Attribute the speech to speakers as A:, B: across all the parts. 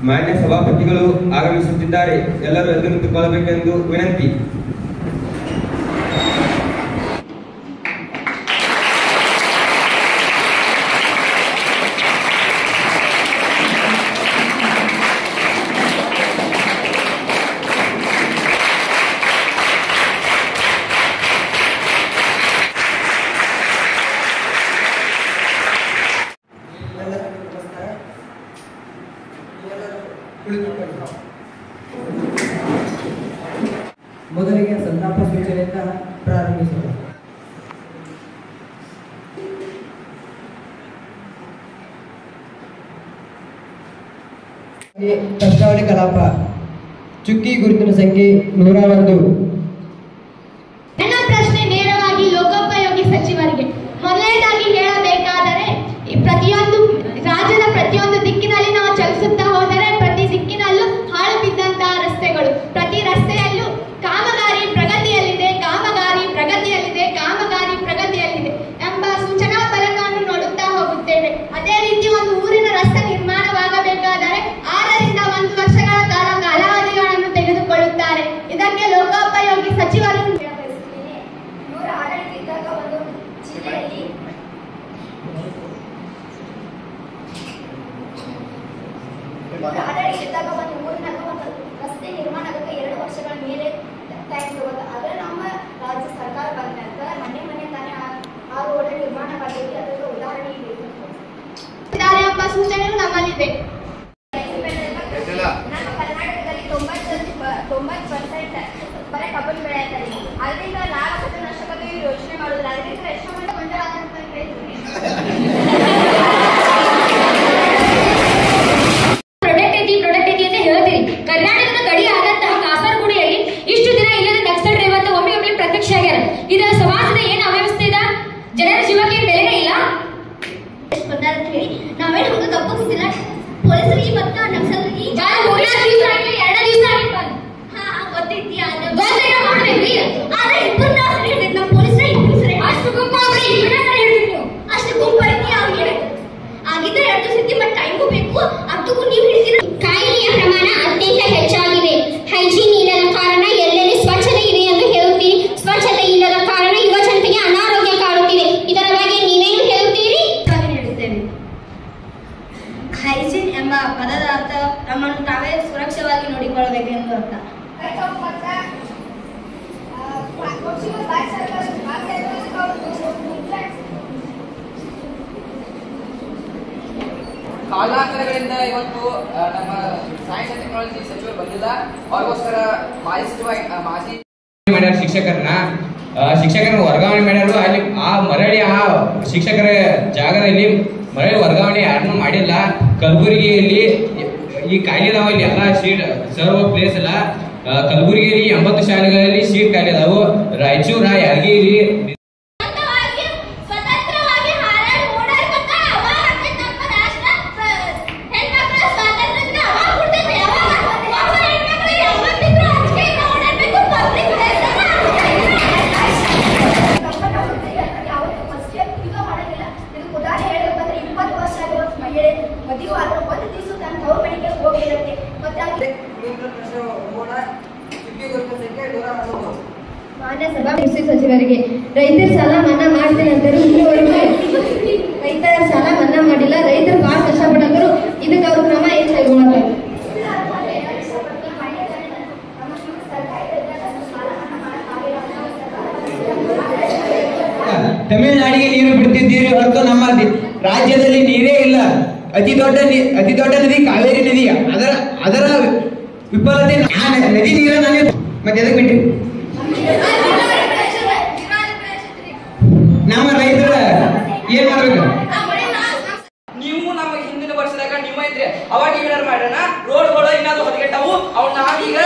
A: ಮಾನ್ಯ ಸಭಾಪತಿಗಳು ಆಗಮಿಸುತ್ತಿದ್ದಾರೆ. ಎಲ್ಲರೂ ಎದ್ದು ನಿಂತುಕೊಳ್ಳಬೇಕೆಂದು ವಿನಂತಿ.
B: ಮೊದಲಿಗೆ ಸಂತಾಪ ಸೂಚನೆಯಿಂದ ಪ್ರಾರಂಭಿಸೋಣ. ಪ್ರಸ್ತಾವನೆ ಕಲಾಪ ಚುಕ್ಕಿ ಗುರುತಿನ ಸಂಖ್ಯೆ 101.
C: ನನ್ನ ಪ್ರಶ್ನೆ ನೇರವಾಗಿ ಲೋಕೋಪಯೋಗಿ ಸಚಿವರಿಗೆ. ಮೊದಲನೇದಾಗಿ ಹೇಳಬೇಕಾದರೆ ಪ್ರತಿಯೊಂದು ರಾಜ್ಯದ ಪ್ರತಿಯೊಂದು ದಿಕ್ಕಿನಲ್ಲಿ ನಾವು ಚಲಿಸುತ್ತಾ ಹೋದರೆ ಪ್ರತಿ ದಿಕ್ಕಿನಲ್ಲೂ ಹಾಳು ಬಿದ್ದಂತಹ ರಸ್ತೆಗಳು, ಪ್ರತಿ ರಸ್ತೆಯಲ್ಲೂ ಕಾಮಗಾರಿ ಪ್ರಗತಿಯಲ್ಲಿದೆ, ಕಾಮಗಾರಿ ಪ್ರಗತಿಯಲ್ಲಿದೆ, ಕಾಮಗಾರಿ ಪ್ರಗತಿಯಲ್ಲಿದೆ ಎಂಬ ಸೂಚನಾ ಫಲಕವನ್ನು ನೋಡುತ್ತಾ ಹೋಗುತ್ತೇವೆ. ಅದೇ ರೀತಿ ಒಂದು ಊರಿನ ರಸ್ತೆ ನಿರ್ಮಾಣವಾಗಬೇಕಾದರೆ 6 ರಿಂದ 1 ವರ್ಷಗಳ ಕಾಲ ಕಾಲಾವಧಿಗಳನ್ನು ತೆಗೆದುಕೊಳ್ಳುತ್ತಾರೆ. ಇದಕ್ಕೆ ಲೋಕೋಪಯೋಗಿ ಸಚಿವರು
D: ಆಡಳಿತದಾಗ ಒಂದು ಊರಿನಾಗ ಒಂದು ರಸ್ತೆ ನಿರ್ಮಾಣ ಆಗಕ್ಕೆ 2 ವರ್ಷಗಳ ಮೇಲೆ ಟೈಮ್ ತಗೋದು. ಆದ್ರೆ ನಮ್ಮ ರಾಜ್ಯ ಸರ್ಕಾರ ಬಂದಂತ ಮನೆ ತಾನೇ ಆ ರೋಡ್ ನಿರ್ಮಾಣ ಮಾಡಬೇಕು. ಅದರ ಉದಾಹರಣೆ
C: ಎಂಬ ಸೂಚನೆಯು ನಮ್ಮಲ್ಲಿದೆ.
D: ನಮ್ಮ ಕರ್ನಾಟಕದಲ್ಲಿ 90% ಬರೀ ಕಬ್ಬನ್ ಬೆಳೆ ಅಂತಾರೆ. ಅದರಿಂದ ಲಾಭಕತೆ ನಷ್ಟಕತೆ ಯೋಚನೆ ಮಾಡುದಿಲ್ಲ. ಅದರಿಂದ ಎಷ್ಟು ಮಂದಿ
C: ಪ್ರೊಡಕ್ಟಿವಿಟಿ ಅಂತ ಹೇಳ್ತೀರಿ. ಕರ್ನಾಟಕದ ಗಡಿ ಆದಂತಹ ಕಾಸರಗೋಡಿಯಲ್ಲಿ ಇಷ್ಟು ದಿನ ಇಲ್ಲದ ನಕ್ಸಲ್ ರೇವತ್ತು ಒಮ್ಮೆ ಪ್ರತ್ಯಕ್ಷ ಆಗ್ಯಾರ. ಇದರ ಸಮಾಜದ ಏನು ಅವ್ಯವಸ್ಥೆ ಇದೆ? ಜನರ ಜೀವಕ್ಕೆ ಬೆಲೆನೇ ಇಲ್ಲ.
D: ನಾವೇನು ಹುಡುಗ ತಪ್ಪಿಸ್ತಿಲ್ಲ. ಪೊಲೀಸರಿಗೆ ಮತ್ತು ನಕ್ಸಲರಿಗೆ
C: 2 ದಿವಸ ಆಗಿತ್ತು.
D: ಗೊತ್ತೈತಿ.
C: ಮಾಡ್ಬೇಕ್ರಿ.
D: ಆದ್ರೆ ಇಬ್ಬರು ನಮ್ಮ ಪೊಲೀಸರ
C: ಅಷ್ಟು ಗುಂಪು ಹೇಳ್ತೀನಿ.
D: ಅಷ್ಟು ಗುಂಪು ಐತಿ. ಅವ್ರಿಗೆ ಆಗಿದ್ದ 2 ಸತಿ ಮತ್ತೆ ಟೈಮು ಬೇಕು. ಅದಕ್ಕೂ ನೀವು ಹಿಡಿದಿರ.
C: ಕಾಯಿಲೆಯ ಪ್ರಮಾಣ ಅತ್ಯಂತ ಹೆಚ್ಚಾಗಿದೆ. ಹೈಜೀನ್ ಇಲ್ಲದ ಕಾರಣ ಎಲ್ಲೆಲ್ಲಿ ಸ್ವಚ್ಛತೆ ಇದೆ ಎಂದು ಹೇಳುತ್ತೀರಿ. ಸ್ವಚ್ಛತೆ ಇಲ್ಲದ ಕಾರಣ ಯುವ ಜನತೆಗೆ ಅನಾರೋಗ್ಯ ಕಾಡುತ್ತಿದೆ. ಇದರ ಬಗ್ಗೆ ನೀವೇನು ಹೇಳುತ್ತೀರಿ?
D: ನೀಡುತ್ತೇವೆ. ಹೈಜೀನ್ ಎಂಬ ಪದದ ಅರ್ಥ ನಮ್ಮನ್ನು ತಾವೇ ಸುರಕ್ಷವಾಗಿ ನೋಡಿಕೊಳ್ಳಬೇಕು ಎಂದು ಅರ್ಥ.
E: ಕಾಲಾಂತರಗಳಿಂದ ಇವತ್ತು ನಮ್ಮ ಸೈನ್ಸ್ ಅಂಡ್ ಟೆಕ್ನಾಲಜಿ ಸಚಿವರು ಬಂದಿಲ್ಲ. ಅವ್ರಿಗೋಸ್ಕರ ಮಾಜಿ
F: ಮಾಡ್ಯಾರ ಶಿಕ್ಷಕರನ್ನ ವರ್ಗಾವಣೆ ಮಾಡ್ಯಾರು. ಅಲ್ಲಿ ಆ ಮರಳಿ ಆ ಶಿಕ್ಷಕರ ಜಾಗದಲ್ಲಿ ಮರಳಿ ವರ್ಗಾವಣೆ ಯಾರನ್ನೂ ಮಾಡಿಲ್ಲ. ಕಲಬುರಗಿಯಲ್ಲಿ ಈ ಖಾಲಿ ಅದಾವ. ಇಲ್ಲಿ ಎಲ್ಲ ಸೀಟ್ ಸರ್ವ ಪ್ಲೇಸ್ ಇಲ್ಲ. ಕಲಬುರಗಿಯಲ್ಲಿ 80 ಶಾಲೆಗಳಲ್ಲಿ ಸೀಟ್ ಖಾಲಿ ಅದಾವು. ರಾಯಚೂರ, ಯಾದಗಿರಿ
C: ಮಾನ್ಯ ಸಭಾ ಸಚಿವರಿಗೆ. ರೈತರ ಸಾಲ ಮನ್ನಾ ಮಾಡಿದ ನಂತರ ಇಲ್ಲಿವರೆಗೂ ರೈತರ ಸಾಲ ಮನ್ನಾ ಮಾಡಿಲ್ಲ. ರೈತರು ಬಹಳ ಕಷ್ಟಪಟ್ಟರು. ಇದಕ್ಕೆ ಅವ್ರ ಕ್ರಮ ಏನು ಕೈಗೊಳ್ಳಬೇಕು?
B: ತಮಿಳುನಾಡಿಗೆ ನೀರು ಬಿಡ್ತಿದ್ದೀರಿ ಹೊರತು ನಮ್ಮ ರಾಜ್ಯದಲ್ಲಿ ನೀರೇ ಇಲ್ಲ. ಅತಿ ದೊಡ್ಡ ನದಿ ಕಾವೇರಿ ನದಿ. ಅದರ ವಿಫಲತೆ ನದಿ ನೀರನ್ನು ಮತ್ತೆ ಎದಕ್ಕೆ ಬಿಟ್ರಿ? ನಮ್ಮ ರೈತರ ಏನ್ ಮಾಡ್ಬೇಕು?
E: ನೀವು ನಮ್ಮ ಹಿಂದಿನ ವರ್ಷದಾಗ ನಿಮ್ಮ ಇದ್ರೆ ಅವಾಗ ಏನಾರು ಮಾಡೋಣ. ರೋಡ್ಗಳು ಏನಾದ್ರು ಹೊರಗೆಟ್ಟವು ಅವ್ನ ನಾವೀಗ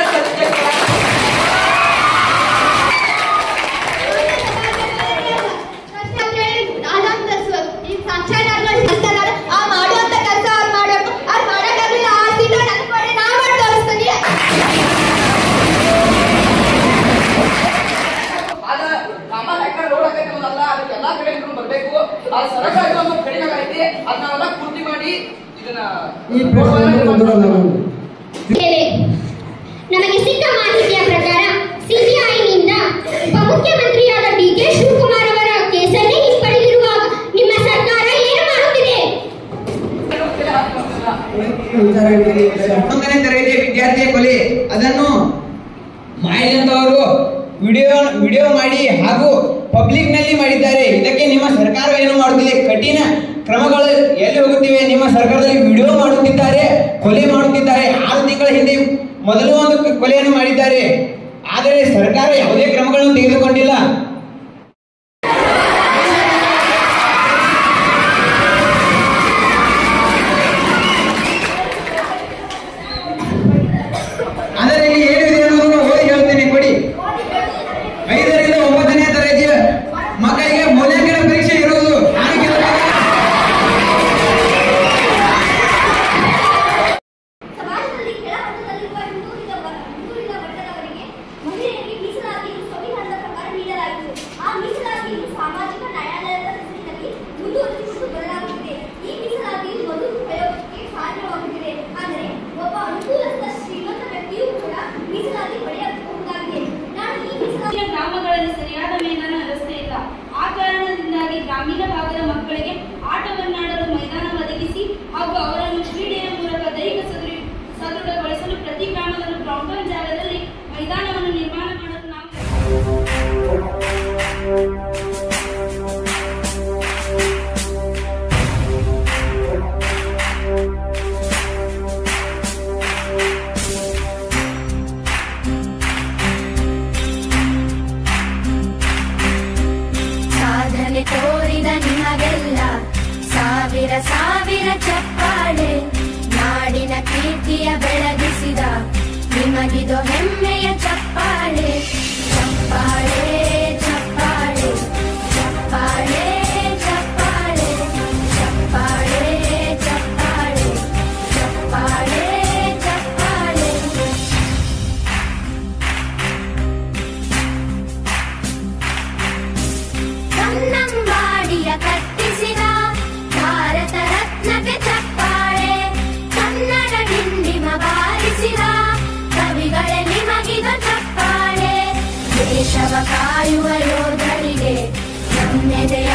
B: ಈ ಪ್ರಶ್ನೆ ಮಾಡಿದಂತವರು ವಿಡಿಯೋ ಮಾಡಿ ಹಾಗೂ ಪಬ್ಲಿಕ್ ನಲ್ಲಿ ಮಾಡಿದ್ದಾರೆ. ಇದಕ್ಕೆ ನಿಮ್ಮ ಸರ್ಕಾರ ಏನು ಮಾಡುತ್ತಿದೆ? ಕಠಿಣ ಕ್ರಮಗಳು ಎಲ್ಲಿ ಹೋಗುತ್ತಿವೆ? ನಿಮ್ಮ ಸರ್ಕಾರದಲ್ಲಿ ವಿಡಿಯೋ ಮಾಡುತ್ತಿದ್ದಾರೆ, ಕೊಲೆ ಮಾಡುತ್ತಿದ್ದಾರೆ. 6 ತಿಂಗಳ ಹಿಂದೆ ಮೊದಲು ಒಂದು ಕೊಲೆಯನ್ನು ಮಾಡಿದ್ದಾರೆ, ಆದರೆ ಸರ್ಕಾರ ಯಾವುದೇ ಕ್ರಮಗಳನ್ನು ತೆಗೆದುಕೊಂಡಿಲ್ಲ. ಅದರಲ್ಲಿ ಏನಿದೆ ಅನ್ನೋದನ್ನು ಓದಿ ಹೇಳ್ತೇನೆ, ಕೊಡಿ. 5ರಿಂದ 9ನೇ ತರಗತಿಯ ಮಕ್ಕಳಿಗೆ ಮೌಲ್ಯಾಂಕನ ಪರೀಕ್ಷೆ ಇರುವುದು.
D: ಸಮಾಜದಲ್ಲಿ ಕೆಳಮಟ್ಟದಲ್ಲಿರುವ ಹಿಂದುಳಿದ ವರ್ಗದವರಿಗೆ ಮಹಿಳೆಯರಿಗೆ ಮೀಸಲಾತಿಯನ್ನು ಸಂವಿಧಾನದ ಪ್ರಕಾರ ನೀಡಲಾಯಿತು. ಆ ಮೀಸಲಾತಿಯನ್ನು ಸಾಮಾಜಿಕ ನ್ಯಾಯಾಲಯದ ಹೆಸರಿನಲ್ಲಿ ಮುಂದುವರಿಸಿಕೊಂಡು ಬರಲಾಗುತ್ತಿದೆ. ಈ ಮೀಸಲಾತಿಯು ಮಧು ಉಪಯೋಗಕ್ಕೆ ಕಾರಣವಾಗುತ್ತಿದೆ. ಆದರೆ ಒಬ್ಬ ಅನುಕೂಲಸ್ಥ ಶ್ರೀಮಂತ ವ್ಯಕ್ತಿಯೂ ಕೂಡ ಮೀಸಲಾತಿ ಪಡೆಯಬಹುದಾಗಿದೆ. ನಾನು ಈ ಮೀಸಲಾತಿ
G: ಗ್ರಾಮಗಳಲ್ಲಿ ಸರಿಯಾದ ಮೈದಾನ ರಸ್ತೆ ಇಲ್ಲ. ಆ ಕಾರಣದಿಂದಾಗಿ ಗ್ರಾಮೀಣ ಭಾಗದ ಮಕ್ಕಳಿಗೆ ಆಟವನ್ನಾಡಲು ಮೈದಾನ ಒದಗಿಸಿ ಹಾಗೂ ಅವರನ್ನು ಕ್ರೀಡೆಯ ಮೂಲಕ ದೈಹಿಕ ಸದೃಢಗೊಳಿಸಲು ಪ್ರತಿ ಗ್ರಾಮದಲ್ಲೂ ಗ್ರೌಂಡ್ ಜಾಗದಲ್ಲಿ ಮೈದಾನವನ್ನು ನಿರ್ಮಾಣ ಮಾಡಲು ನಾವು
H: ಸಾಧನೆ ತೋರಿದ ನಿಮಗೆಲ್ಲ ಸಾವಿರ ಸಾವಿರ ಚಪ್ಪಾಳೆ. ನಾಡಿನ ಕೀರ್ತಿಯ ಬೆಳಗಿಸಿದ ನಿಮಗಿದು ಹೆಮ್ಮೆಯ ಚಪ್ಪಾಳೆ. ಚಪ್ಪಾಳೆ ಚಪ್ಪಾಳೆ ಚಪ್ಪಾಳೆ ಚಪ್ಪಾಳೆ ಚಪ್ಪಾಳೆ ಚಪ್ಪಾಳೆ ಚಪ್ಪಾಳೆ ಚಪ್ಪಾಳೆ. ಕನ್ನಂಬಾಡಿಯ ಕಟ್ಟಿಸಿದ ಭಾರತ ರತ್ನಕ್ಕೆ ಚಪ್ಪಾಳೆ. ಕನ್ನಡ ಡಿಂಡಿಮ ಬಾರಿಸಿದ ಕವಿಗಳೇ ನಿಮಗಿದು ಚಪ್ಪಾಳೆ. ದೇಶವ ಕಾಯುವ ಯೋಧರಿಗೆ ನಮ್ಮೆದೆಯ